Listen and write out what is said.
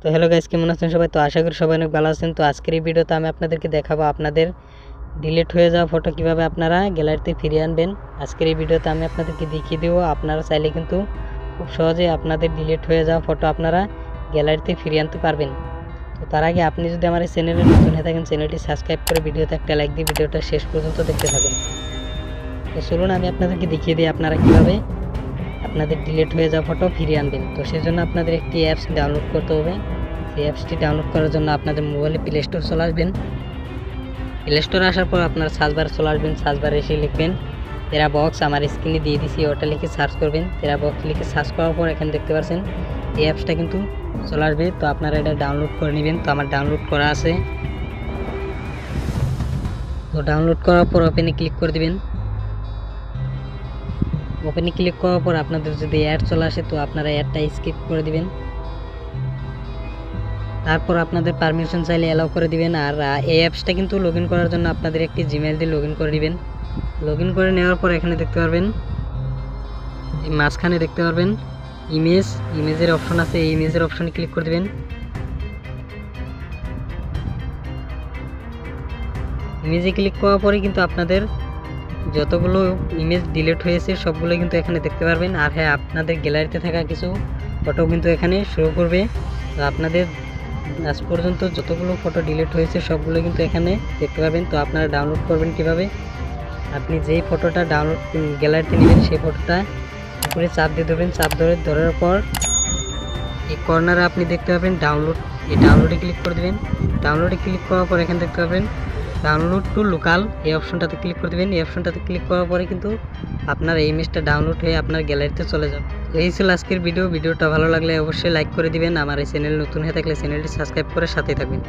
তো hello guys, কেমন আছেন সবাই? তো আশা করি সবাই অনেক ভালো আছেন। তো আজকের এই ভিডিওতে আমি আপনাদেরকে দেখাবো আপনাদের ডিলিট হয়ে যাওয়া ফটো কিভাবে আপনারা গ্যালারিতে ফিরিয়ে আনবেন। আজকের এই ভিডিওতে আমি আপনাদেরকে দেখিয়ে দেবো আপনারা চাইলে কিন্তু খুব সহজে আপনাদের ডিলিট হয়ে যাওয়া ফটো আপনারা গ্যালারিতে ফিরিয়ে আনতে পারবেন। তো তার আগে আপনি যদি আমার এই চ্যানেলে নতুন হয়ে থাকেন, চ্যানেলটি সাবস্ক্রাইব করে ভিডিওতে একটা লাইক দিয়ে ভিডিওটা শেষ পর্যন্ত দেখতে থাকুন। তো চলুন আমি আপনাদেরকে দেখিয়ে দিই আপনারা কীভাবে আপনাদের ডিলিট হয়ে যাওয়া ফটো ফিরিয়ে আনবেন। তো সেজন্য আপনাদের একটি অ্যাপস ডাউনলোড করতে হবে। সেই অ্যাপসটি ডাউনলোড করার জন্য আপনাদের মোবাইলে প্লে স্টোর চলে আসবেন। প্লে স্টোরে আসার পর আপনার সার্চবারে চলে আসবেন। সার্চবারে এসে লিখবেন তেরা বক্স, আমার স্ক্রিনে দিয়ে দিছি, ওটা লিখে সার্চ করবেন। তেরা বক্স লিখে সার্চ করার পর এখানে দেখতে পাচ্ছেন এই অ্যাপসটা কিন্তু চলে আসবে। তো আপনারা এটা ডাউনলোড করে নেবেন। তো আমার ডাউনলোড করা আছে। তো ডাউনলোড করার পর ওপেনে ক্লিক করে দিবেন। ওপেনে ক্লিক করার পর আপনাদের যদি অ্যাড চলে আসে তো আপনারা অ্যাডটা স্কিপ করে দিবেন। তারপর আপনাদের পারমিশন চাইলে অ্যালাউ করে দিবেন। আর এই অ্যাপসটা কিন্তু লগ ইন করার জন্য আপনাদের একটি জিমেল দিয়ে লগ ইন করে নেবেন। লগ ইন করে নেওয়ার পর এখানে দেখতে পারবেন এই মাঝখানে দেখতে পারবেন ইমেজের অপশন আছে। এই ইমেজের অপশনে ক্লিক করে দিবেন। ইমেজে ক্লিক করার পরে কিন্তু আপনাদের যতগুলো ইমেজ ডিলিট হয়েছে সবগুলো কিন্তু এখানে দেখতে পারবেন। আর হ্যাঁ, আপনাদের গ্যালারিতে থাকা কিছু ফটো কিন্তু এখানে শো করবে। তো আপনাদের আজ পর্যন্ত যতগুলো ফটো ডিলিট হয়েছে সবগুলো কিন্তু এখানে দেখতে পারবেন। তো আপনারা ডাউনলোড করবেন কিভাবে? আপনি যেই ফটোটা ডাউনলোড গ্যালারিতে নেবেন সেই ফটোটা উপরে চাপ দিয়ে ধরবেন। চাপ ধরার পর এই কর্নারে আপনি দেখতে পাবেন ডাউনলোড। এই ডাউনলোডে ক্লিক করে দেবেন। ডাউনলোডে ক্লিক করার পর এখানে দেখতে পাবেন ডাউনলোড টু লোকাল, এই অপশনটাতে ক্লিক করে দেবেন। এই অপশনটাতে ক্লিক করার পরে কিন্তু আপনার এই ইমেজটা ডাউনলোড হয়ে আপনার গ্যালারিতে চলে যাবে। তো এই ছিল আজকের ভিডিওটা ভালো লাগলে অবশ্যই লাইক করে দিবেন। আমার এই চ্যানেল নতুন হয়ে থাকলে চ্যানেলটি সাবস্ক্রাইব করে সাথে থাকবেন।